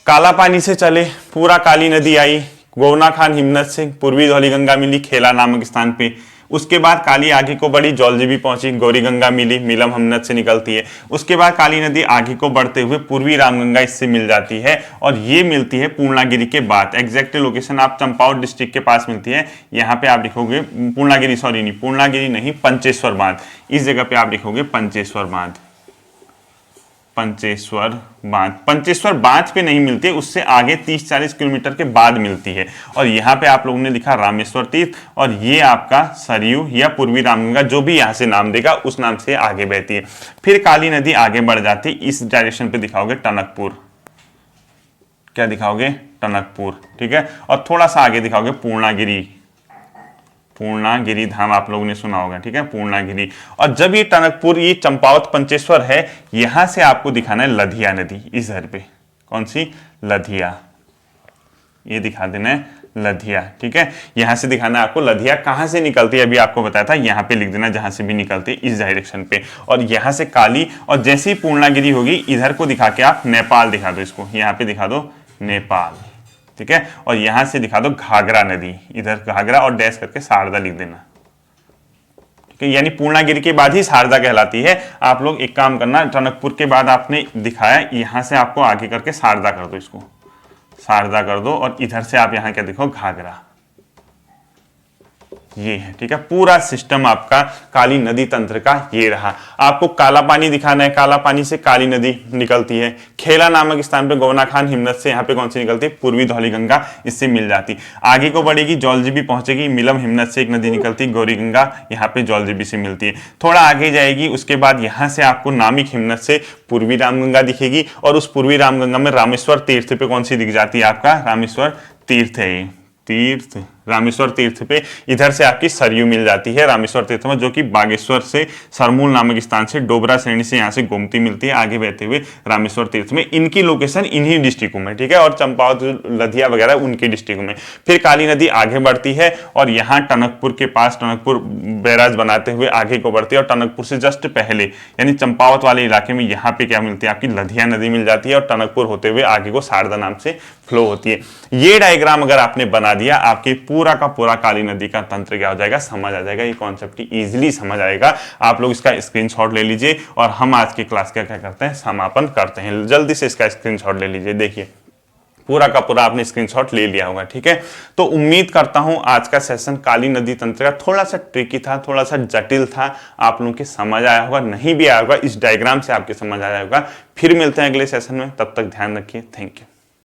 A: काला पानी से चले, पूरा काली नदी आई, गोवना खान हिमनद से पूर्वी धौलीगंगा मिली खेला नामक स्थान पे। उसके बाद काली आगे को बढ़ी, जौलजीबी पहुंची, गौरी गंगा मिली, मिलम हिमनद से निकलती है। उसके बाद काली नदी आगे को बढ़ते हुए पूर्वी रामगंगा इससे मिल जाती है, और ये मिलती है पूर्णागिरी के बाद। एग्जैक्ट लोकेशन आप चंपावत डिस्ट्रिक्ट के पास मिलती है। यहाँ पे आप लिखोगे पूर्णागिरी, सॉरी नहीं, पूर्णागिरी नहीं, पंचेश्वर बांध। इस जगह पे आप लिखोगे पंचेश्वर बांध, पंचेश्वर बांध। पंचेश्वर बांध पे नहीं मिलती है, उससे आगे 30-40 किलोमीटर के बाद मिलती है। और यहाँ पे आप लोगों ने लिखा रामेश्वर तीर्थ, और ये आपका सरयू या पूर्वी रामगंगा, जो भी यहाँ से नाम देगा उस नाम से आगे बहती है। फिर काली नदी आगे बढ़ जाती है, इस डायरेक्शन पे दिखाओगे टनकपुर। क्या दिखाओगे, टनकपुर, ठीक है। और थोड़ा सा आगे दिखाओगे पूर्णागिरी, पूर्णागिरी धाम आप लोगों ने सुना होगा, ठीक है, पूर्णागिरी। और जब ये टनकपुर, ये चंपावत पंचेश्वर है, यहां से आपको दिखाना है लधिया नदी, इस घर पे कौन सी, लधिया, ये दिखा देना है लधिया, ठीक है। यहां से दिखाना है आपको लधिया कहां से निकलती है, अभी आपको बताया था, यहां पे लिख देना जहां से भी निकलती है, इस डायरेक्शन पे। और यहां से काली, और जैसे ही पूर्णागिरी होगी, इधर को दिखा के आप नेपाल दिखा दो, इसको यहां पे दिखा दो नेपाल, ठीक है। और यहां से दिखा दो घाघरा नदी, इधर घाघरा, और डैश करके शारदा लिख देना, ठीक है, यानी पूर्णागिरि के बाद ही शारदा कहलाती है। आप लोग एक काम करना, टनकपुर के बाद आपने दिखाया, यहां से आपको आगे करके शारदा कर दो, इसको शारदा कर दो, और इधर से आप यहां क्या देखो, घाघरा, ये है। ठीक है, पूरा सिस्टम आपका काली नदी तंत्र का ये रहा। आपको काला पानी दिखाना है, काला पानी से काली नदी निकलती है। खेला नामक स्थान पे गोवनाखान हिमनद से यहाँ पे कौन सी निकलती है, पूर्वी धौलीगंगा, इससे मिल जाती। आगे को बढ़ेगी, जौलजीबी पहुंचेगी, मिलम हिमनद से एक नदी निकलती, गौरीगंगा, यहाँ पे जौलजीबी से मिलती है। थोड़ा आगे जाएगी, उसके बाद यहाँ से आपको नामिक हिमनद से पूर्वी रामगंगा दिखेगी, और उस पूर्वी रामगंगा में रामेश्वर तीर्थ पे कौन सी दिख जाती है, आपका रामेश्वर तीर्थ है, तीर्थ रामेश्वर तीर्थ पे इधर से आपकी सरयू मिल जाती है रामेश्वर तीर्थ में, जो कि बागेश्वर से सरमूल नामक स्थान से डोबरा श्रेणी से यहाँ से गोमती मिलती है, आगे बहते हुए रामेश्वर तीर्थ में। इनकी लोकेशन इन्हीं डिस्ट्रिक्टों में, ठीक है, और चंपावत लधिया वगैरह उनके डिस्ट्रिक्ट में। फिर काली नदी आगे बढ़ती है और यहाँ टनकपुर के पास, टनकपुर बैराज बनाते हुए आगे को बढ़ती है, और टनकपुर से जस्ट पहले यानी चंपावत वाले इलाके में यहाँ पे क्या मिलती है, आपकी लधिया नदी मिल जाती है, और टनकपुर होते हुए आगे को शारदा नाम से फ्लो होती है। ये डायग्राम अगर आपने बना दिया, आपके पूरा का पूरा काली नदी का तंत्र क्या हो जाएगा, समझ आ जाएगा। ये कॉन्सेप्ट इजीली समझ आएगा। आप लोग इसका स्क्रीनशॉट ले लीजिए, और हम आज की क्लास का क्या करते हैं, समापन करते हैं। जल्दी से इसका स्क्रीनशॉट ले लीजिए। देखिए पूरा का पूरा आपने स्क्रीनशॉट ले लिया होगा, ठीक है। तो उम्मीद करता हूं आज का सेशन काली नदी तंत्र का थोड़ा सा ट्रिकी था, थोड़ा सा जटिल था, आप लोगों के समझ आया होगा। नहीं भी आया होगा, इस डायग्राम से आपके समझ आया होगा। फिर मिलते हैं अगले सेशन में, तब तक ध्यान रखिए। Thank you.